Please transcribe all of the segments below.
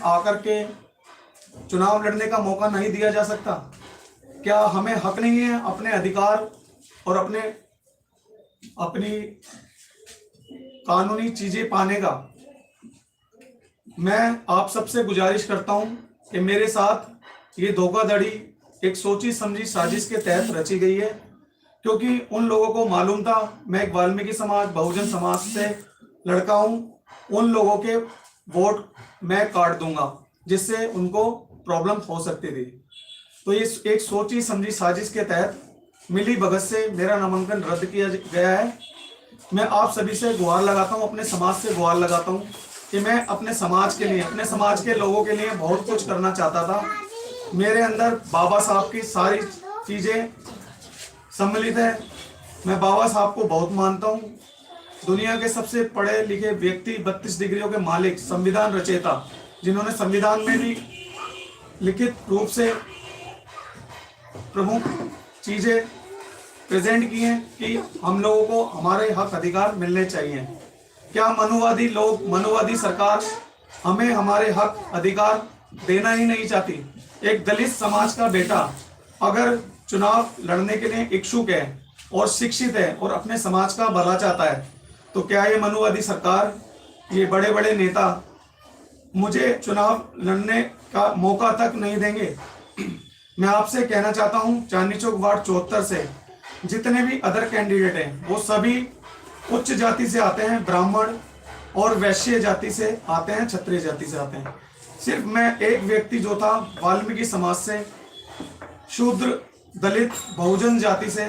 आकर के चुनाव लड़ने का मौका नहीं दिया जा सकता? क्या हमें हक नहीं है अपने अधिकार और अपनी कानूनी चीजें पाने का? मैं आप सबसे गुजारिश करता हूं कि मेरे साथ ये धोखाधड़ी एक सोची समझी साजिश के तहत रची गई है, क्योंकि उन लोगों को मालूम था मैं एक वाल्मीकि समाज बहुजन समाज से लड़का हूं, उन लोगों के वोट मैं काट दूंगा जिससे उनको प्रॉब्लम हो सकती थी। तो ये एक सोची समझी साजिश के तहत मिली भगत से मेरा नामांकन रद्द किया गया है। मैं आप सभी से गुहार लगाता हूं, अपने समाज से गुहार लगाता हूं कि मैं अपने समाज के लिए, अपने समाज के लोगों के लिए बहुत कुछ करना चाहता था। मेरे अंदर बाबा साहब की सारी चीजें सम्मिलित है। मैं बाबा साहब को बहुत मानता हूं। दुनिया के सबसे पढ़े लिखे व्यक्ति, 32 डिग्रियों के मालिक, संविधान रचयिता, जिन्होंने संविधान में भी लिखित रूप से प्रमुख चीजें प्रेजेंट की हैं कि हम लोगों को हमारे हक अधिकार मिलने चाहिए। क्या मनुवादी लोग, मनुवादी सरकार हमें हमारे हक अधिकार देना ही नहीं चाहती? एक दलित समाज का बेटा अगर चुनाव लड़ने के लिए इच्छुक है और शिक्षित है और अपने समाज का भला चाहता है, तो क्या ये मनुवादी सरकार, ये बड़े बड़े नेता मुझे चुनाव लड़ने का मौका तक नहीं देंगे? मैं आपसे कहना चाहता हूं, चांदनी चौक वार्ड 74 से जितने भी अदर कैंडिडेट हैं वो सभी उच्च जाति से आते हैं, ब्राह्मण और वैश्य जाति से आते हैं, क्षत्रिय जाति से आते हैं। सिर्फ मैं एक व्यक्ति जो था वाल्मीकि समाज से, शूद्र दलित बहुजन जाति से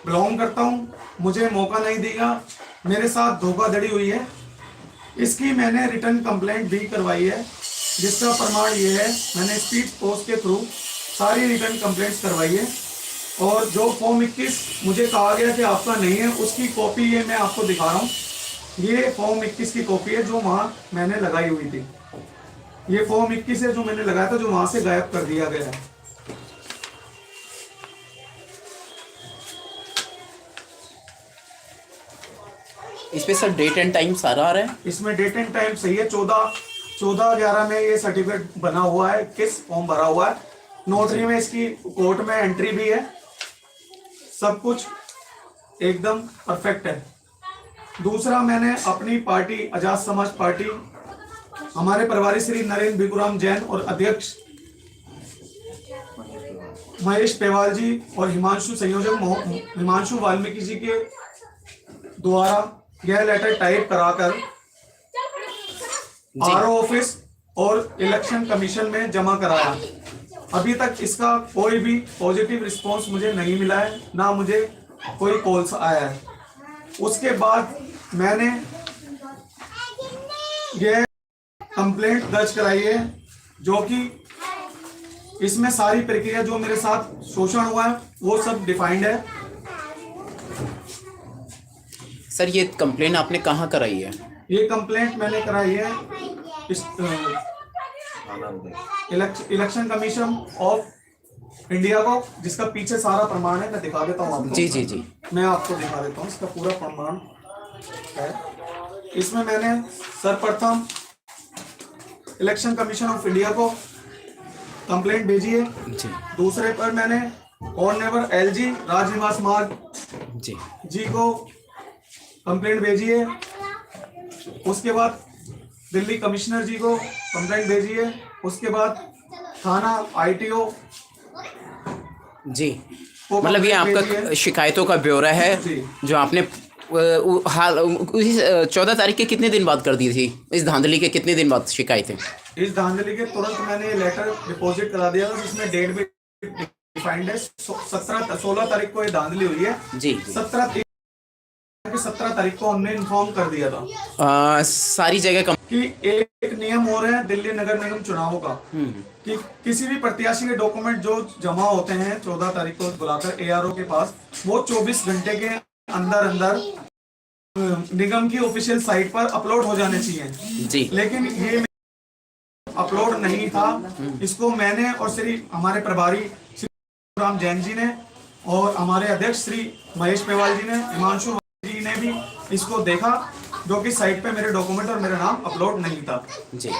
बिलोंग करता हूं, मुझे मौका नहीं देगा। मेरे साथ धोखाधड़ी हुई है, इसकी मैंने रिटर्न कंप्लेंट भी करवाई है, जिसका प्रमाण ये है मैंने स्पीड पोस्ट के थ्रू सारी रिटर्न कंप्लेंट्स करवाई है। और जो फॉर्म 21 मुझे कहा गया कि आपका नहीं है, उसकी कॉपी ये मैं आपको दिखा रहा हूँ। ये फॉर्म 21 की कॉपी है जो वहां मैंने लगाई हुई थी। ये फॉर्म 21 है जो मैंने लगाया था, जो वहां से गायब कर दिया गया है। इसमें सर डेट एंड टाइम सारा आ रहा है? इसमें डेट एंड टाइम सही है, 14/11 में ये सर्टिफिकेट बना हुआ है, किस फॉर्म भरा हुआ है, नोटरी में इसकी कोर्ट में एंट्री भी है, सब कुछ एकदम परफेक्ट है। दूसरा, मैंने अपनी पार्टी आजाद समाज पार्टी, हमारे प्रभारी श्री नरेंद्र भिखुराम जैन और अध्यक्ष महेश पेवाल जी और हिमांशु संयोजक हिमांशु वाल्मीकि जी के द्वारा यह लेटर टाइप कराकर आरओ ऑफिस और इलेक्शन कमीशन में जमा कराया। अभी तक इसका कोई भी पॉजिटिव रिस्पांस मुझे नहीं मिला है, ना मुझे कोई कॉल्स आया है। उसके बाद मैंने यह कंप्लेंट दर्ज कराई है, जो कि इसमें सारी प्रक्रिया जो मेरे साथ शोषण हुआ है वो सब डिफाइंड है। सर ये कंप्लेंट आपने कहाँ कराई है? ये कंप्लेंट मैंने कराई है इलेक्शन कमीशन ऑफ इंडिया को, जिसका पीछे सारा प्रमाण है, मैं दिखा देता हूँ आपको। जी मैं आपको दिखा देता हूँ, इसका पूरा प्रमाण है। इसमें मैंने सर्वप्रथम इलेक्शन कमीशन ऑफ इंडिया को कंप्लेंट भेजी है जी। दूसरे पर मैंने ऑनरेबल एलजी राजनिवास मार्ग जी को कंप्लेंट भेजी है। उसके बाद दिल्ली कमिश्नर जी को कंप्लेंट भेजी है। उसके बाद थाना ITO जी, मतलब ये आपका शिकायतों का ब्यौरा है जो आपने हाल 14 तारीख के कितने दिन बाद कर दी थी? इस धांधली के कितने दिन बाद शिकायतें? इस धांधली के तुरंत मैंने लेटर डिपॉजिट करा दिया था, जिसमें डेट भी डिफाइंड है। 16 तारीख को ये धांधली हुई है जी। 17 तारीख को हमने इन्फॉर्म कर दिया था सारी जगह कि एक नियम हो रहा है दिल्ली नगर निगम चुनावों का कि किसी भी प्रत्याशी के डॉक्यूमेंट जो जमा होते हैं 14 तारीख को बुलाकर ARO के पास, वो 24 घंटे के अंदर निगम की ऑफिशियल साइट पर अपलोड हो जाने चाहिए जी। लेकिन ये अपलोड नहीं था। इसको मैंने और श्री हमारे प्रभारी श्री राम जैन जी ने और हमारे अध्यक्ष श्री महेश पेवाल जी ने, हिमांशु जी ने भी इसको देखा, जो कि साइट पे मेरे डॉक्यूमेंट और मेरा नाम अपलोड नहीं था जी।